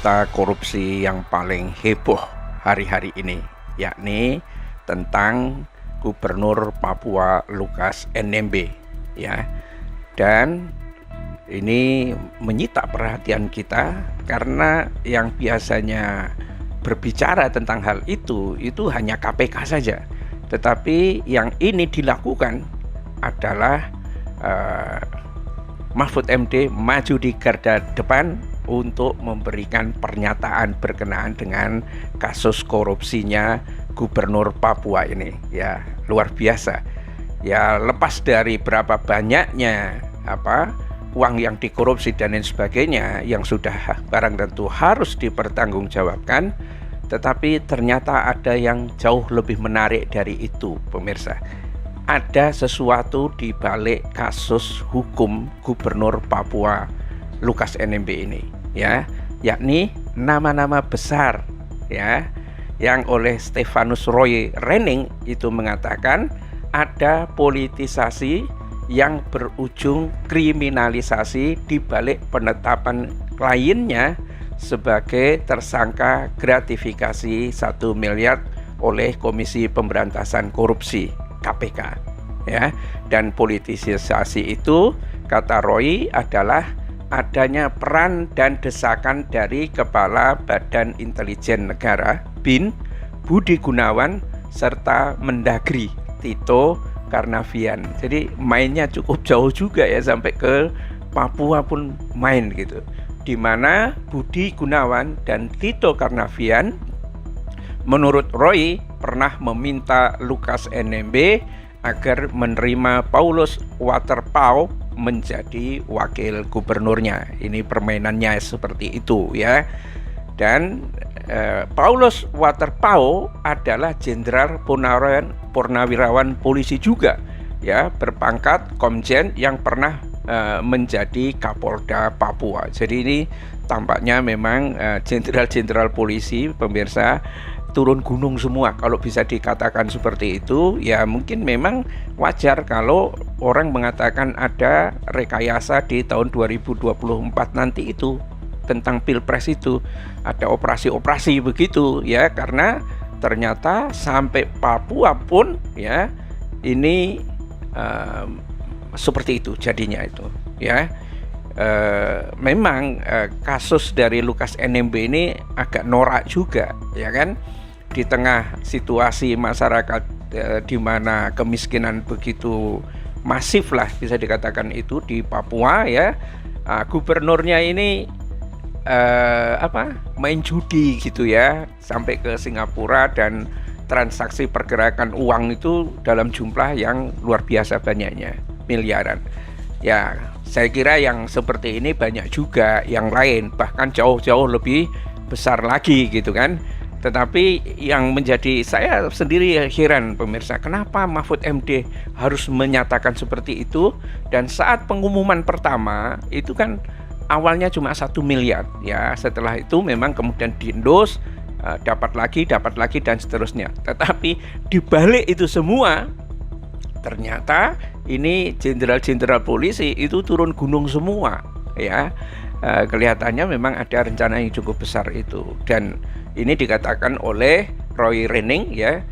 berita korupsi yang paling heboh hari-hari ini, yakni tentang Gubernur Papua Lukas NMB, ya. Dan ini menyita perhatian kita karena yang biasanya berbicara tentang hal itu hanya KPK saja. Tetapi yang ini dilakukan adalah Mahfud MD maju di garda depan untuk memberikan pernyataan berkenaan dengan kasus korupsinya Gubernur Papua ini. Ya, luar biasa. Ya, lepas dari berapa banyaknya uang yang dikorupsi dan lain sebagainya yang sudah barang tentu harus dipertanggungjawabkan, tetapi ternyata ada yang jauh lebih menarik dari itu, pemirsa. Ada sesuatu di balik kasus hukum Gubernur Papua Lukas NMB ini, ya, yakni nama-nama besar, ya, yang oleh Stefanus Roy Rening itu mengatakan ada politisasi yang berujung kriminalisasi di balik penetapan kliennya sebagai tersangka gratifikasi 1 miliar oleh Komisi Pemberantasan Korupsi KPK, ya. Dan politisasi itu, kata Roy, adalah adanya peran dan desakan dari Kepala Badan Intelijen Negara BIN Budi Gunawan serta Mendagri Tito Karnavian. Jadi mainnya cukup jauh juga, ya, sampai ke Papua pun main gitu. Di mana Budi Gunawan dan Tito Karnavian menurut Roy pernah meminta Lukas NMB agar menerima Paulus Waterpauw menjadi wakil gubernurnya. Ini permainannya seperti itu, ya. Dan Paulus Waterpauw adalah jenderal purnawirawan polisi juga, ya, berpangkat komjen yang pernah menjadi Kapolda Papua. Jadi ini tampaknya memang jenderal-jenderal polisi, pemirsa, turun gunung semua kalau bisa dikatakan seperti itu. Ya mungkin memang wajar kalau orang mengatakan ada rekayasa di tahun 2024 nanti itu tentang Pilpres itu ada operasi-operasi begitu, ya, karena ternyata sampai Papua pun, ya, ini seperti itu jadinya itu, ya. Memang kasus dari Lukas NMB ini agak norak juga, ya kan, di tengah situasi masyarakat di mana kemiskinan begitu masif lah bisa dikatakan itu di Papua, ya. Gubernurnya ini main judi gitu, ya, sampai ke Singapura dan transaksi pergerakan uang itu dalam jumlah yang luar biasa banyaknya, miliaran. Ya, saya kira yang seperti ini banyak juga yang lain, bahkan jauh-jauh lebih besar lagi gitu kan. Tetapi yang menjadi saya sendiri heran, pemirsa, kenapa Mahfud MD harus menyatakan seperti itu. Dan saat pengumuman pertama itu kan awalnya cuma 1 miliar, ya. Setelah itu memang kemudian diendos, dapat lagi dan seterusnya. Tetapi dibalik itu semua ternyata ini jenderal-jenderal polisi itu turun gunung semua, ya. Kelihatannya memang ada rencana yang cukup besar itu. Dan ini dikatakan oleh Roy Rening, ya,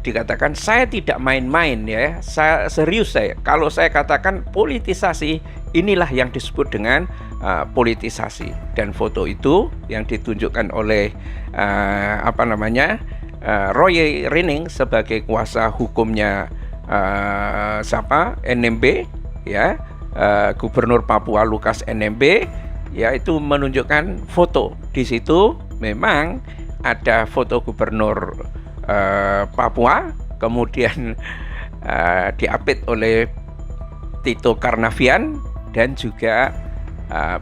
dikatakan saya tidak main-main, ya, saya serius. Kalau saya katakan politisasi, inilah yang disebut dengan politisasi. Dan foto itu yang ditunjukkan oleh Roy Rening sebagai kuasa hukumnya NMB, ya, Gubernur Papua Lukas NMB, ya, itu menunjukkan foto. Di situ memang ada foto Gubernur Papua, kemudian diapit oleh Tito Karnavian dan juga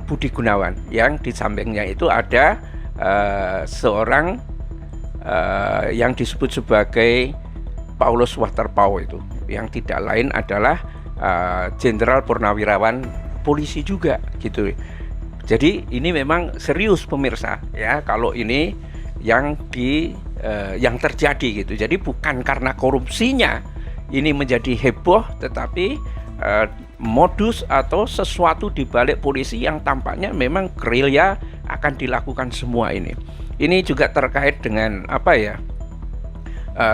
Budi Gunawan. Yang di sampingnya itu ada seorang yang disebut sebagai Paulus Waterpauw itu, yang tidak lain adalah jenderal purnawirawan polisi juga gitu. Jadi ini memang serius, pemirsa, ya, kalau ini yang terjadi gitu. Jadi bukan karena korupsinya ini menjadi heboh, tetapi modus atau sesuatu di balik polisi yang tampaknya memang gerilya akan dilakukan semua ini. Ini juga terkait dengan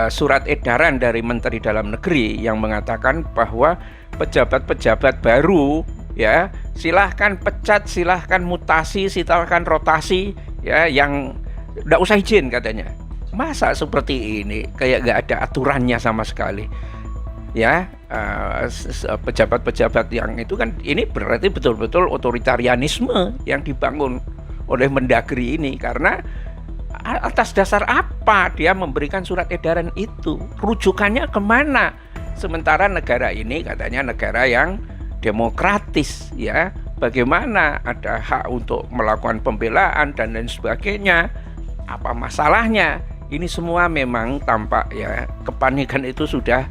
surat edaran dari Menteri Dalam Negeri yang mengatakan bahwa pejabat-pejabat baru ya silahkan pecat, silahkan mutasi, silahkan rotasi ya, yang nggak usah izin katanya. Masa seperti ini kayak nggak ada aturannya sama sekali ya. Pejabat-pejabat yang itu kan ini berarti betul-betul otoritarianisme yang dibangun oleh Mendagri ini. Karena atas dasar apa dia memberikan surat edaran itu, rujukannya kemana, sementara negara ini katanya negara yang demokratis ya, bagaimana ada hak untuk melakukan pembelaan dan lain sebagainya. Apa masalahnya? Ini semua memang tampak ya, kepanikan itu sudah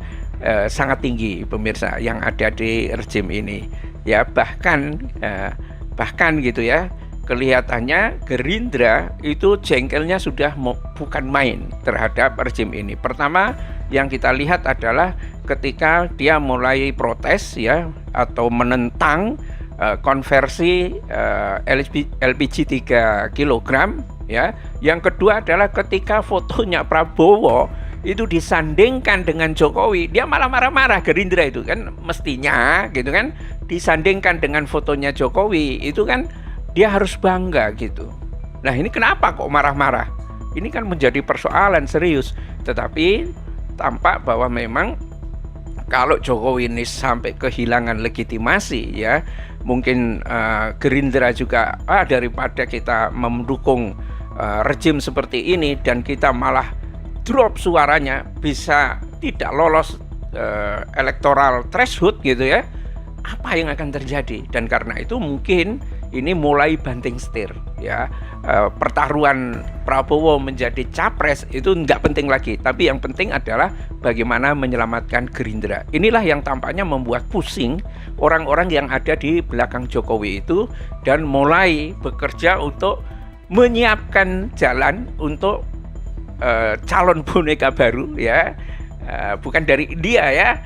sangat tinggi pemirsa yang ada di rezim ini ya. Bahkan gitu ya, kelihatannya Gerindra itu jengkelnya sudah bukan main terhadap rezim ini. Pertama yang kita lihat adalah ketika dia mulai protes ya, atau menentang konversi LPG 3 kg ya. Yang kedua adalah ketika fotonya Prabowo itu disandingkan dengan Jokowi, dia malah marah-marah. Gerindra itu kan mestinya gitu kan, disandingkan dengan fotonya Jokowi itu kan dia harus bangga gitu. Nah ini kenapa kok marah-marah? Ini kan menjadi persoalan serius. Tetapi tampak bahwa memang kalau Jokowi ini sampai kehilangan legitimasi ya, mungkin Gerindra juga daripada kita mendukung rezim seperti ini dan kita malah drop suaranya, bisa tidak lolos electoral threshold gitu ya, apa yang akan terjadi? Dan karena itu mungkin ini mulai banting setir ya. Pertaruhan Prabowo menjadi capres itu nggak penting lagi, tapi yang penting adalah bagaimana menyelamatkan Gerindra. Inilah yang tampaknya membuat pusing orang-orang yang ada di belakang Jokowi itu, dan mulai bekerja untuk menyiapkan jalan untuk calon boneka baru ya, bukan dari India ya,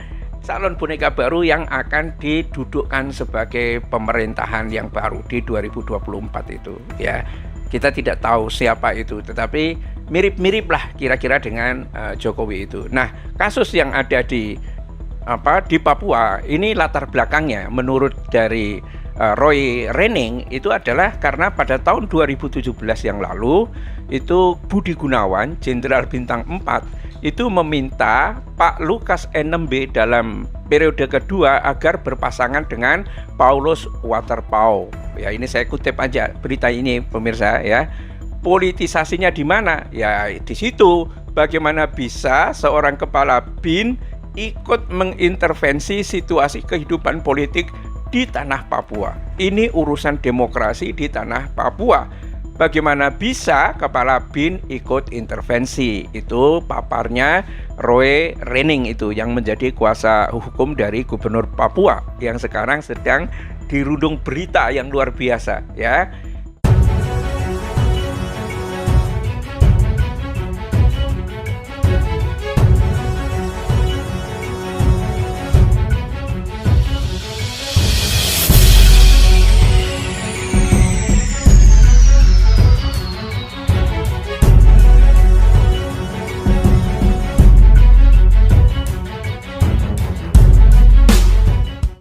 calon boneka baru yang akan didudukkan sebagai pemerintahan yang baru di 2024 itu ya. Kita tidak tahu siapa itu, tetapi mirip-mirip lah kira-kira dengan Jokowi itu. Nah, kasus yang ada di Papua ini latar belakangnya menurut dari Roy Rening itu adalah karena pada tahun 2017 yang lalu itu Budi Gunawan, Jenderal Bintang 4 itu meminta Pak Lukas NMB dalam periode kedua agar berpasangan dengan Paulus Waterpauw. Ya ini saya kutip aja berita ini pemirsa ya. Politisasinya di mana? Ya di situ. Bagaimana bisa seorang kepala BIN ikut mengintervensi situasi kehidupan politik di tanah Papua. Ini urusan demokrasi di tanah Papua. Bagaimana bisa kepala BIN ikut intervensi? Itu paparnya Roy Rening itu yang menjadi kuasa hukum dari Gubernur Papua yang sekarang sedang dirundung berita yang luar biasa ya.